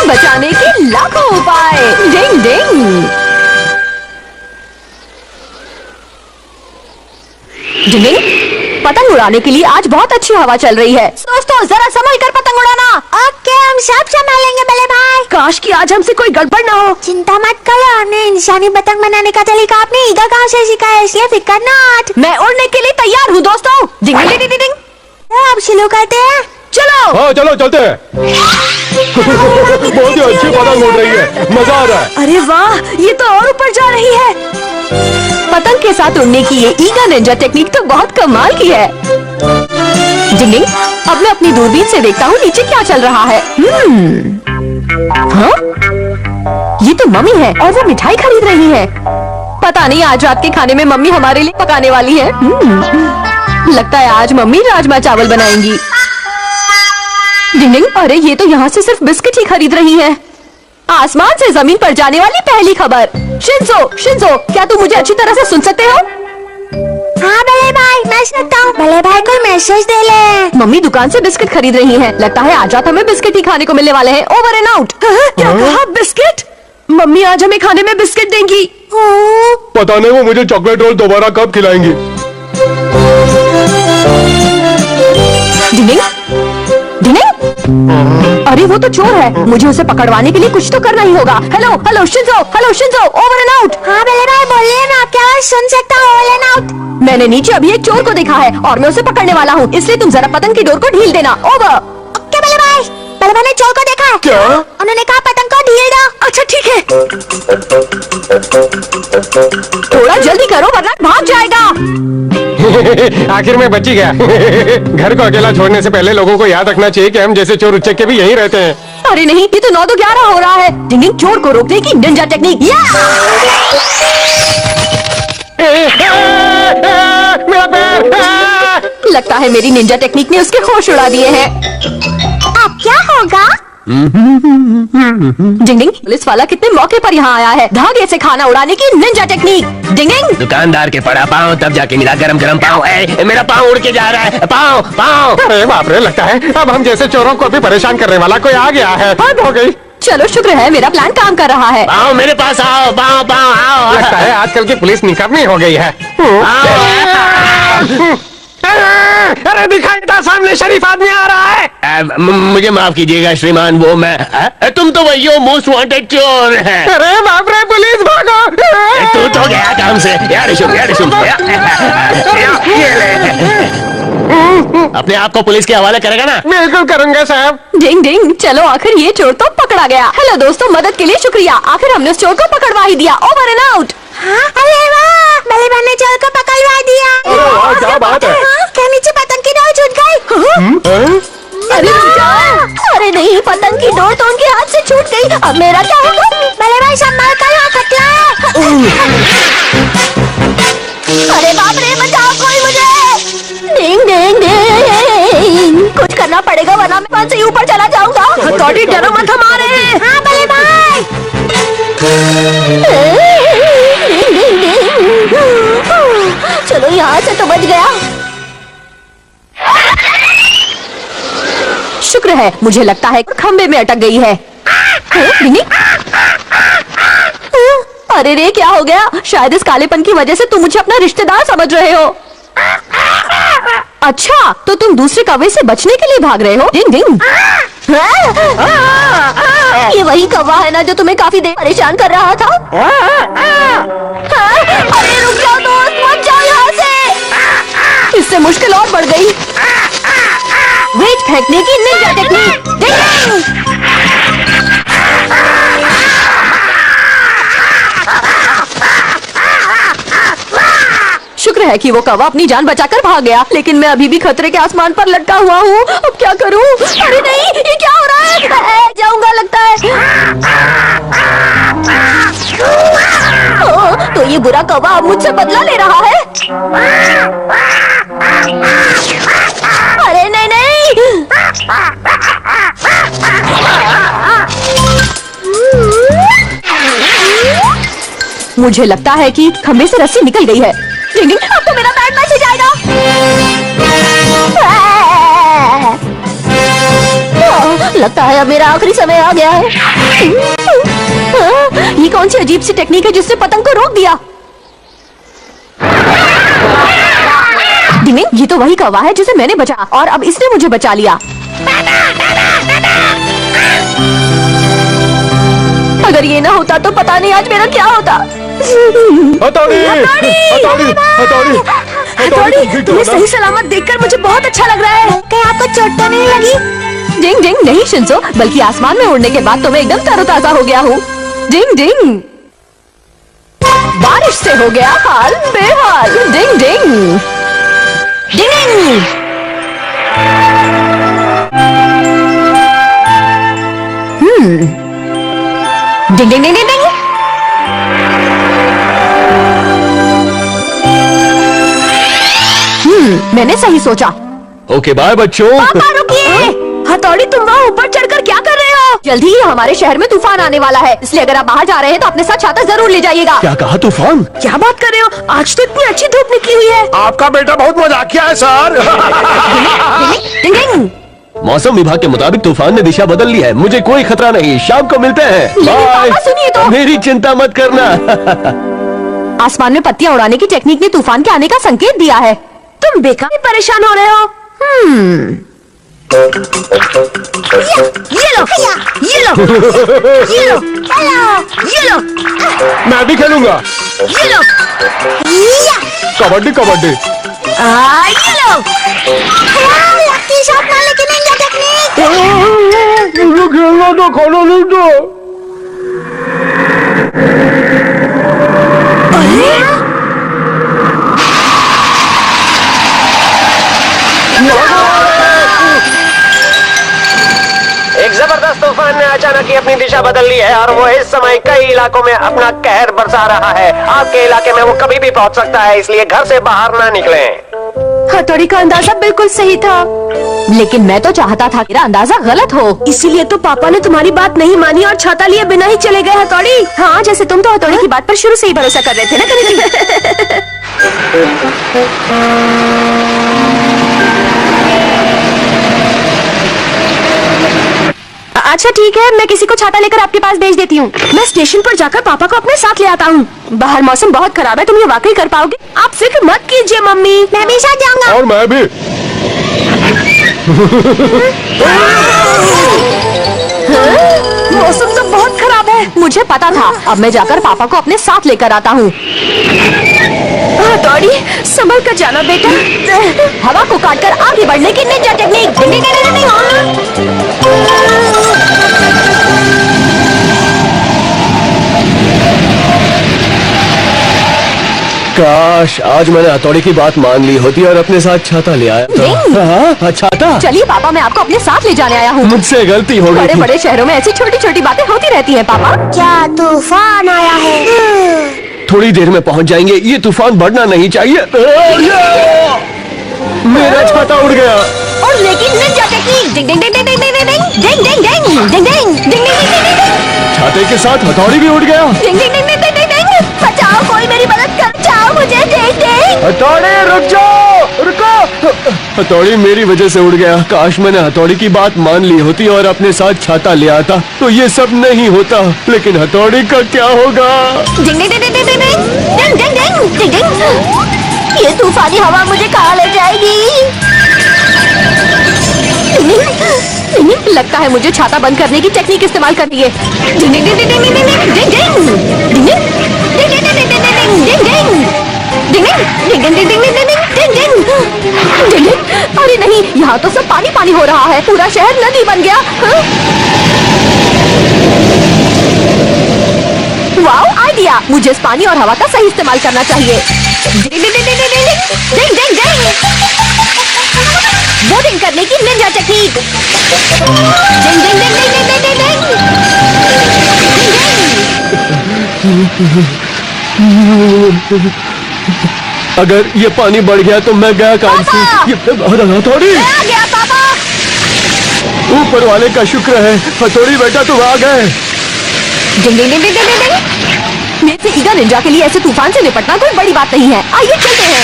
बचाने के लाखों उपाय। डिंग डिंग। डिंग। पतंग उड़ाने के लिए आज बहुत अच्छी हवा चल रही है। दोस्तों जरा संभल कर पतंग उड़ाना। ओके, हम सब संभालेंगे बड़े भाई। काश कि आज हमसे कोई गड़बड़ ना हो। चिंता मत करो, हमने इंसानी पतंग बनाने का तरीका अपने ईगा गांव से सीखा है, इसलिए फिक्र मत। मैं उड़ने के लिए तैयार हूँ दोस्तों। डिंग डिंग डिंग डिंग। तो अब शुरू करते हैं। चलो। हाँ चलो चलते हैं। बहुत ही अच्छी पतंग उड़ रही है, मजा आ रहा है। अरे वाह, ये तो और ऊपर जा रही है। पतंग के साथ उड़ने की ये ईगा निंजा टेक्निक तो बहुत कमाल की है। डिंग डिंग। अब मैं अपनी दूरबीन से देखता हूँ नीचे क्या चल रहा है। हाँ? ये तो मम्मी है और वो मिठाई खरीद रही है। पता नहीं आज रात के खाने में मम्मी हमारे लिए पकाने वाली है। लगता है आज मम्मी राजमा चावल बनाएंगी। डिंग डिंग। अरे ये तो यहाँ से सिर्फ बिस्किट ही खरीद रही है। आसमान से जमीन पर जाने वाली पहली खबर। शिंजो, शिंजो, क्या तुम मुझे अच्छी तरह से सुन सकते हो? हाँ बड़े भाई, मैं सुनता हूँ। बड़े भाई को मैसेज दे ले। मम्मी दुकान से बिस्किट खरीद रही हैं। लगता है आज रात हमें बिस्किट ही खाने को मिलने वाले हैं। Over and out. क्या कहा? बिस्किट? मम्मी आज हमें खाने में बिस्किट देंगी। पता नहीं वो मुझे चॉकलेट रोल दोबारा कब खिलाएंगी। डिंग डिंग। अरे वो तो चोर है, मुझे उसे पकड़वाने के लिए कुछ तो करना ही होगा। Hello hello Shinzo, hello Shinzo, over and out. हाँ बड़े भाई बोलिए ना, क्या सुन सकता हूँ? Over and out. मैंने नीचे अभी एक चोर को देखा है और मैं उसे पकड़ने वाला हूँ, इसलिए तुम जरा पतंग की डोर को ढील देना। ओवर। ओके बड़े भाई। बड़े भाई ने चोर को देखा है। क्या? उन्होंने कहा पतंग को ढील दो। अच्छा ठीक है। थोड़ा जल्दी करो वरना भाग जाएगा। आखिर में बच ही गया। घर को अकेला छोड़ने से पहले लोगों को याद रखना चाहिए कि हम जैसे चोर उच्चके भी यहीं रहते हैं। अरे नहीं, ये तो 9 तो 11 हो रहा है। डिंग डिंग। चोर को रोकने की निंजा टेक्निक। मेरा पैर। लगता है मेरी निंजा टेक्निक ने उसके होश उड़ा दिए हैं। अब क्या होगा? डिंग डिंग। पुलिस वाला कितने मौके पर यहाँ आया है। धागे से खाना उड़ाने की निंजा टेक्निक। डिंग डिंग। दुकानदार के पड़ा पाँव तब जाके मिला गरम गरम पाँव। मेरा पाँव उड़ के जा रहा है। पाँव पाँव। अरे बाप रे, लगता है अब हम जैसे चोरों को भी परेशान करने वाला कोई आ गया है। हद हो गई। चलो शुक्र है मेरा प्लान काम कर रहा है। पाँव मेरे पास आओ। पाँव पाँव आओ। लगता है आजकल की पुलिस निकम्मी हो गई है। अरे दिखाई था, सामने शरीफ आदमी आ रहा है। मुझे माफ कीजिएगा श्रीमान, वो मैं तुम तो वही हो मोस्ट वांटेड चोर है। अरे बाप रे, पुलिस भागो। तू तो गया काम से। यार सुन अपने आप को पुलिस के हवाले करेगा ना? बिल्कुल करूंगा साहब। डिंग डिंग। चलो आखिर ये चोर तो पकड़ा गया। हेलो दोस्तों, मदद के लिए शुक्रिया। आखिर हमने उस चोर को पकड़वा ही दिया। Over and out. हाँ, अरे वाह, बड़े भाई ने चोर को पकड़वा दिया। क्या बात है? क्या नीचे पतंग की डोर छूट गई? अरे रुक जाओ। अरे नहीं, पतंग की डोर तो उनके हाथ से छूट गई। अब मेरा क्या होगा? बड़े भाई संभाल कर, यहाँ खतरा है। अरे बाप रे, बचाओ कोई मुझे। डिंग डिंग डिंग। कुछ करना पड़ेगा वरना मैं वहाँ से ऊपर चला जाऊंगा। हथौड़ी डरो मत हमारे। हाँ बड़े भाई। चलो यहाँ से तो बच गया। शुक्र है, मुझे लगता है खंबे में अटक गई है। अरे रे, क्या हो गया? शायद इस कालेपन की वजह से तुम मुझे अपना रिश्तेदार समझ रहे हो। अच्छा, तो तुम दूसरे कौवे से बचने के लिए भाग रहे हो? डिंग डिंग। ये वही कौवा है ना जो तुम्हें काफी देर परेशान कर रहा था? अरे रुक जाओ दोस्त, मत जाओ यहाँ से। इससे मुश्किल और बढ़ गई। वेट फेंकने की निंजा टेक्निक। डिंग। शुक्र है कि वो कौवा अपनी जान बचाकर भाग गया, लेकिन मैं अभी भी खतरे के आसमान पर लटका हुआ हूँ। अब क्या करूँ? अरे नहीं, ये क्या हो रहा है? जाऊंगा लगता है। तो ये बुरा कौवा अब मुझसे बदला ले रहा है। अरे नहीं नहीं। मुझे लगता है कि खंबे से रस्सी निकल गई है। अब तो मेरा बैट मैच जाएगा। लगता है अब मेरा आखिरी समय आ गया है। ये कौन सी अजीब सी टेक्निक है जिसने पतंग को रोक दिया? डिंग, ये तो वही कौवा है जिसे मैंने बचाया और अब इसने मुझे बचा लिया। अगर ये ना होता तो पता नहीं आज मेरा क्या होता। हथौड़ी, हथौड़ी, हथौड़ी, हथौड़ी, तुम्हें सही सलामत देखकर मुझे बहुत अच्छा लग रहा है। कहीं आपको चोट तो नहीं लगी? डिंग डिंग नहीं शिंजो, बल्कि आसमान में उड़ने के बाद तो मैं एकदम तरोताजा हो गया हूँ। डिंग डिंग, बारिश से हो गया हाल बेहाल। डिंग डिंग डिंग, डिंग डिंग डिंग डिंग डिंग। मैंने सही सोचा। ओके बाय बच्चों। पापा रुकिए। हथौड़ी, तुम वहाँ ऊपर चढ़कर क्या कर रहे हो? जल्दी ही हमारे शहर में तूफान आने वाला है, इसलिए अगर आप बाहर जा रहे हैं तो अपने साथ छाता जरूर ले जाइएगा। क्या कहा? तूफान? क्या बात कर रहे हो? आज तो इतनी अच्छी धूप निकली हुई है। आपका बेटा बहुत मजाकिया है सर। डिंग डिंग। मौसम विभाग के मुताबिक तूफान ने दिशा बदल ली है। मुझे कोई खतरा नहीं, शाम को मिलते हैं। लेकिन बाय। पापा सुनिए तो। मेरी चिंता मत करना। आसमान में पत्तियां उड़ाने की टेक्निक ने तूफान के आने का संकेत दिया है। तुम बेकार परेशान हो रहे हो। ये लो, ये लो, ये लो, ये लो, मैं भी खेलूंगा। ये लो, कबड्डी कबड्डी। ये लो। लकी शॉट ना, लेकिन निंजा टेक्निक। मुझे खेलना तो खाना नहीं दो। एक जबरदस्त तूफान ने अचानक ही अपनी दिशा बदल ली है और वो इस समय कई इलाकों में अपना कहर बरसा रहा है। आपके इलाके में वो कभी भी पहुंच सकता है, इसलिए घर से बाहर ना निकलें। हथौड़ी का अंदाजा बिल्कुल सही था, लेकिन मैं तो चाहता था मेरा अंदाजा गलत हो। इसीलिए तो पापा ने तुम्हारी बात नहीं मानी और छाता लिए बिना ही चले गए। हथौड़ी, हाँ, जैसे तुम तो हथौड़ी की बात पर शुरू से ही भरोसा कर रहे थे ना कभी। अच्छा ठीक है, मैं किसी को छाता लेकर आपके पास भेज देती हूँ। मैं स्टेशन पर जाकर पापा को अपने साथ ले आता हूँ। बाहर मौसम बहुत खराब है, तुम ये वाकई कर पाओगे? आप फिक्र मत कीजिए मम्मी, मैं भी साथ जाऊंगा। और मैं भी। मौसम तो बहुत खराब है। मुझे पता था। अब मैं जाकर पापा को अपने साथ लेकर आता हूँ। हथौड़ी, संभल कर जाना बेटा। हवा को काटकर आगे बढ़ने की निंजा टेक्निक। काश आज मैंने हथौड़ी की बात मान ली होती और अपने साथ छाता ले आया था। हाँ, छाता। चलिए पापा, मैं आपको अपने साथ ले जाने आया हूँ। मुझसे गलती हो गई बड़े थी। बड़े शहरों में ऐसी छोटी छोटी बातें होती रहती हैं पापा। क्या तूफान आया है? थोड़ी देर में पहुंच जाएंगे। ये तूफान बढ़ना नहीं चाहिए। मेरा छाता उड़ गया। और लेकिन निंजा टेक्निक। डिंग डिंग डिंग डिंग डिंग डिंग डिंग डिंग डिंग डिंग डिंग डिंग डिंग डिंग। छाते के साथ हथौड़ी भी उड़ गया। डिंग डिंग डिंग डिंग डिंग डिंग। बचाओ, कोई मेरी मदद कर, बचाओ मुझे। डिंग डिंग। हथौड़ी रुक जाओ, रुको। हथौड़ी मेरी वजह से उड़ गया। काश मैंने हथौड़ी की बात मान ली होती और अपने साथ छाता ले आता तो ये सब नहीं होता। लेकिन हथौड़ी का क्या होगा? डिंग डिंग डिंग डिंग डिंग डिंग डिंग डिंग डिंग डिंग। ये तूफानी हवा मुझे कहाँ ले जाएगी? लगता है मुझे छाता बंद करने की टेक्निक इस्तेमाल करनी है। डिंग डिंग डिंग डिंग डिंग डिंग डिंग डिंग डिंग डिंग डिंग डिंग डिंग डिंग डिंग डिंग डिंग डिंग डिंग। अरे नहीं, यहाँ तो सब पानी पानी हो रहा है। पूरा शहर नदी बन गया। Wow idea! मुझे इस पानी और हवा का सही इस्तेमाल करना चाहिए। बोटिंग करने की निंजा टेक्निक। डिंग डिंग डिंग डिंग डिंग डिंग डिंग डिंग। अगर ये पानी बढ़ गया तो मैं गया काम से। हथौड़ी, आ गया पापा। ऊपर वाले का शुक्र है। हथौड़ी बेटा तुम आ गए। डिंग डिंग डिंग डिंग डिंग डिंग। मेरे ईगा निंजा के लिए ऐसे तूफान से निपटना कोई बड़ी बात नहीं है। आइए चलते हैं।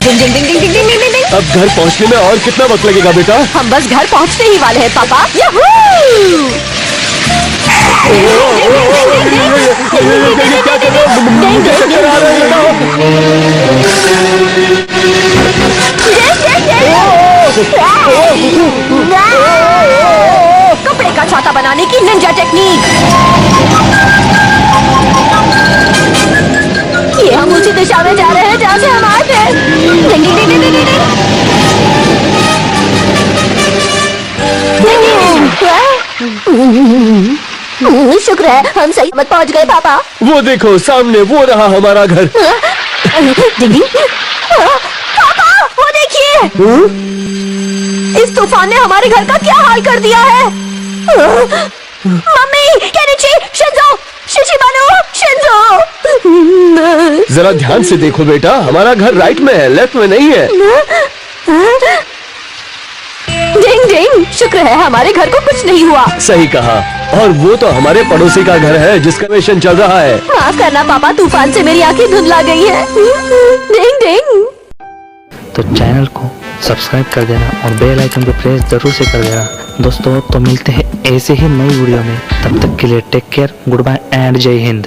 डिंग डिंग डिंग डिंग डिंग डिंग डिंग डिंग। अब घर पहुंचने में और कितना वक्त लगेगा बेटा? हम बस घर पहुंचने ही वाले हैं पापा। याहू! ये क्या कर रहे हो? मुझे चक्कर आ रहे हैं। कपड़े का छाता बनाने की निंजा टेक्निक। ये हम उसी दिशा में जा रहे हैं जहाँ से हम आए थे। डिंग डिंग डिंग डिंग डिंग डिंग। शुक्र है हम सही मत पहुंच गए पापा। वो देखो सामने वो रहा हमारा घर। डिंग पापा वो देखिए, इस तूफान ने हमारे घर का क्या हाल कर दिया है। Mummy, Kenichi, Shinzo, Shishimano, Shinzo. जरा ध्यान से देखो बेटा, हमारा घर राइट में है, लेफ्ट में नहीं है। डिंग डिंग, शुक्र है हमारे घर को कुछ नहीं हुआ। सही कहा। और वो तो हमारे पड़ोसी का घर है जिसका मिशन चल रहा है। माफ करना पापा, तूफान से मेरी आंखें धुंधला गई है। डिंग डिंग। तो चैनल को सब्सक्राइब कर देना और बेल आइकन को प्रेस जरूर से कर देना दोस्तों। तो मिलते हैं ऐसे ही नई वीडियो में, तब तक के लिए take care, good bye and Jai Hind.